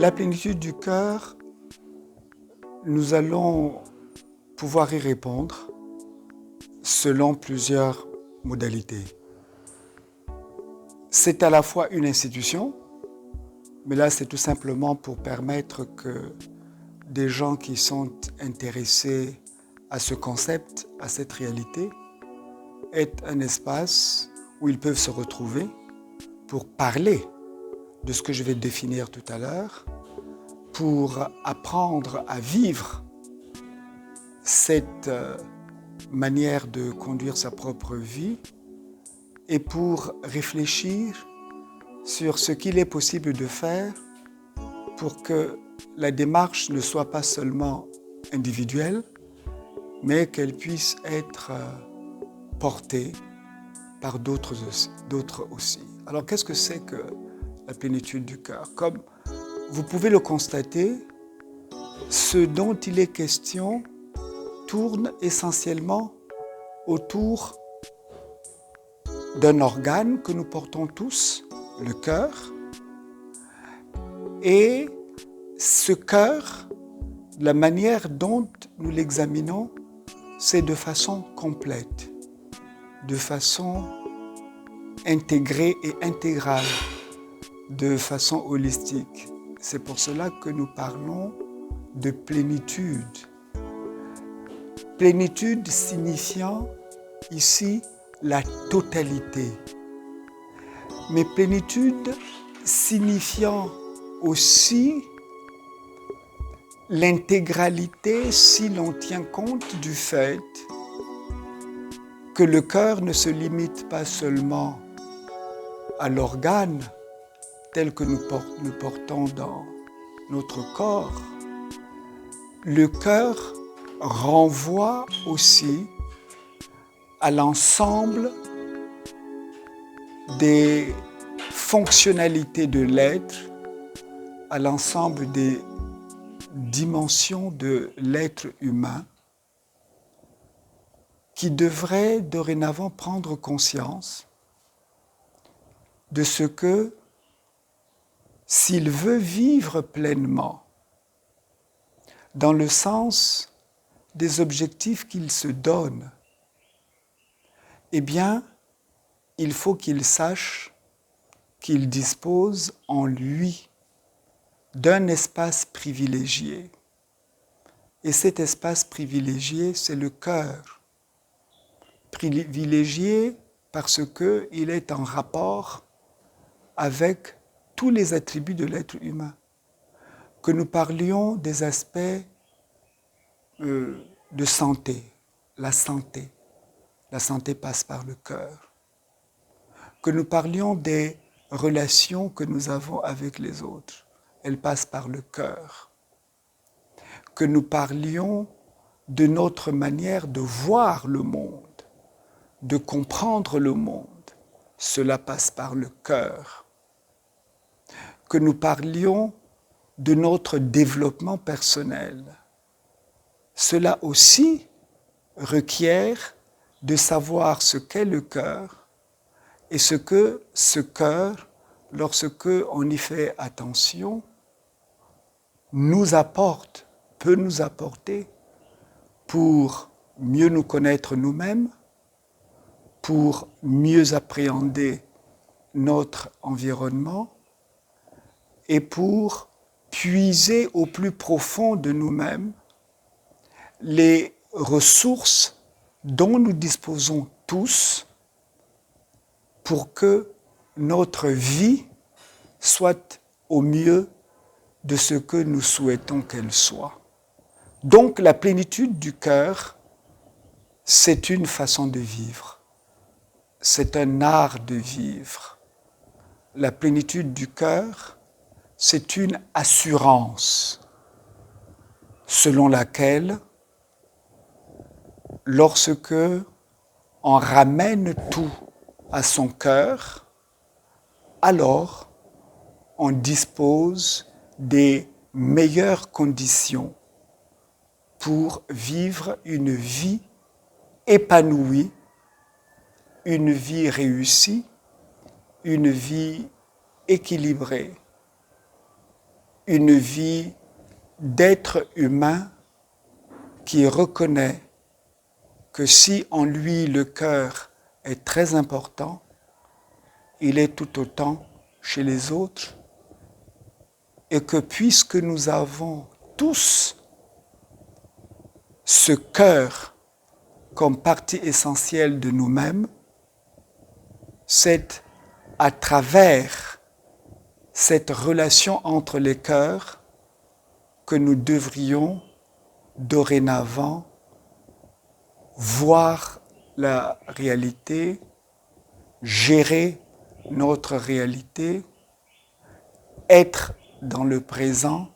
La plénitude du cœur, nous allons pouvoir y répondre selon plusieurs modalités. C'est à la fois une institution, mais là c'est tout simplement pour permettre que des gens qui sont intéressés à ce concept, à cette réalité, aient un espace où ils peuvent se retrouver pour parler de ce que je vais définir tout à l'heure, pour apprendre à vivre cette manière de conduire sa propre vie et pour réfléchir sur ce qu'il est possible de faire pour que la démarche ne soit pas seulement individuelle, mais qu'elle puisse être portée par d'autres aussi. Alors qu'est-ce que c'est que la plénitude du cœur? Comme vous pouvez le constater, ce dont il est question tourne essentiellement autour d'un organe que nous portons tous, le cœur. Et ce cœur, la manière dont nous l'examinons, c'est de façon complète, de façon intégrée et intégrale, de façon holistique. C'est pour cela que nous parlons de plénitude. Plénitude signifiant ici la totalité. Mais plénitude signifiant aussi l'intégralité si l'on tient compte du fait que le cœur ne se limite pas seulement à l'organe tel que nous portons dans notre corps. Le cœur renvoie aussi à l'ensemble des fonctionnalités de l'être, à l'ensemble des dimensions de l'être humain qui devrait dorénavant prendre conscience de ce que, s'il veut vivre pleinement, dans le sens des objectifs qu'il se donne, eh bien, il faut qu'il sache qu'il dispose en lui d'un espace privilégié. Et cet espace privilégié, c'est le cœur. Privilégié parce qu'il est en rapport avec tous les attributs de l'être humain. Que nous parlions des aspects de santé, la santé. La santé passe par le cœur. Que nous parlions des relations que nous avons avec les autres, elles passent par le cœur. Que nous parlions de notre manière de voir le monde, de comprendre le monde, cela passe par le cœur. Que nous parlions de notre développement personnel, cela aussi requiert de savoir ce qu'est le cœur et ce que ce cœur, lorsque on y fait attention, nous apporte, peut nous apporter pour mieux nous connaître nous-mêmes, pour mieux appréhender notre environnement et pour puiser au plus profond de nous-mêmes les ressources dont nous disposons tous pour que notre vie soit au mieux de ce que nous souhaitons qu'elle soit. Donc la plénitude du cœur, c'est une façon de vivre. C'est un art de vivre. La plénitude du cœur, c'est une assurance selon laquelle, lorsque on ramène tout à son cœur, alors on dispose des meilleures conditions pour vivre une vie épanouie, une vie réussie, une vie équilibrée. une vie d'être humain qui reconnaît que si en lui le cœur est très important, il est tout autant chez les autres, et que puisque nous avons tous ce cœur comme partie essentielle de nous-mêmes, c'est à travers cette relation entre les cœurs que nous devrions dorénavant voir la réalité, gérer notre réalité, être dans le présent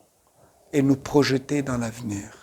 et nous projeter dans l'avenir.